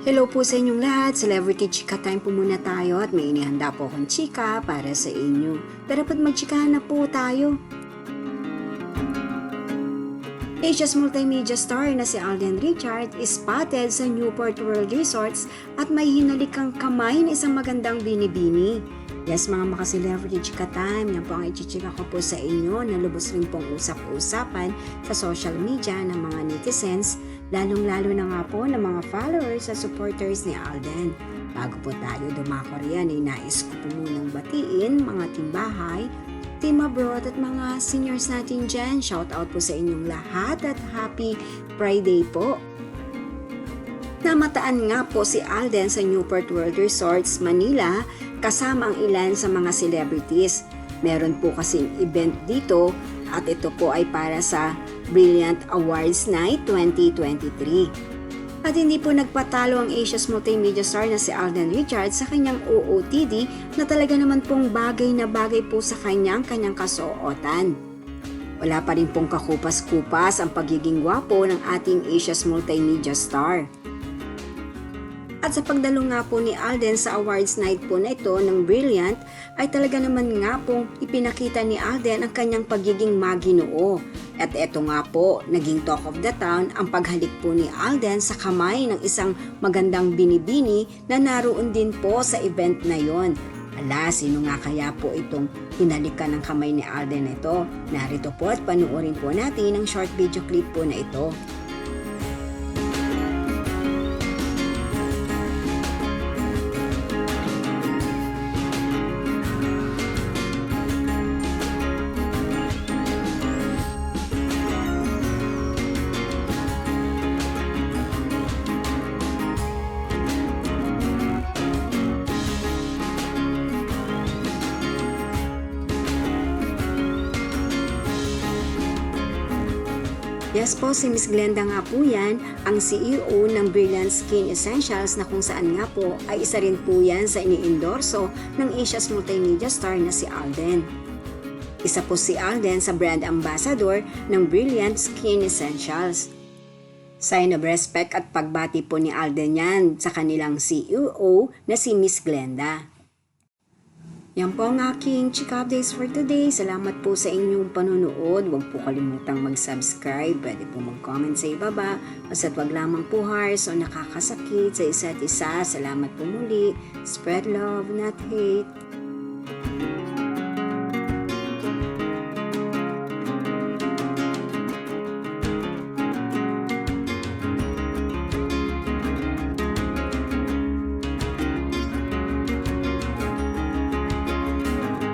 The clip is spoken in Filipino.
Hello po sa inyong lahat. Celebrity Chika Time po muna tayo at may inihanda po akong chika para sa inyo. Pero dapat magchikahan na po tayo. Asia's multimedia star na si Alden Richards is spotted sa Newport World Resorts at may hinalikang kamay na isang magandang binibini. Yes, mga maka-celebrity chika time, yan po ang ichichika ko po sa inyo na lubos rin pong usap-usapan sa social media ng mga netizens, lalong-lalo na nga po ng mga followers at supporters ni Alden. Bago po tayo dumako riyan, ay nais ko po munang batiin mga timbahay, team abroad at mga seniors natin dyan. Shout out po sa inyong lahat at happy Friday po. Namataan nga po si Alden sa Newport World Resorts, Manila kasama ang ilan sa mga celebrities. Meron po kasing event dito at ito po ay para sa Brilliant Awards Night 2023. At hindi po nagpatalo ang Asia's multimedia star na si Alden Richards sa kanyang OOTD na talaga naman pong bagay na bagay po sa kanyang kasuotan. Wala pa rin pong kakupas-kupas ang pagiging gwapo ng ating Asia's multimedia star. At sa pagdalo nga po ni Alden sa awards night po na ito ng Brilliant ay talaga naman nga pong ipinakita ni Alden ang kanyang pagiging maginoo. At eto nga po, naging talk of the town ang paghalik po ni Alden sa kamay ng isang magandang binibini na naroon din po sa event na yon. Ala, sino nga kaya po itong hinalikan ng kamay ni Alden na ito? Narito po at panuorin po natin ang short video clip po na ito. Yes po, si Miss Glenda nga po yan, ang CEO ng Brilliant Skin Essentials na kung saan nga po ay isa rin po yan sa ini-endorso ng Asia's multimedia star na si Alden. Isa po si Alden sa brand ambassador ng Brilliant Skin Essentials. Sign of respect at pagbati po ni Alden yan sa kanilang CEO na si Miss Glenda. Yan po ang aking chika updates for today. Salamat po sa inyong panunood. Huwag po kalimutang mag-subscribe. Pwede po mag-comment sa ibaba. Basta't wag lamang po harsh o nakakasakit sa isa't isa. Salamat po muli. Spread love, not hate.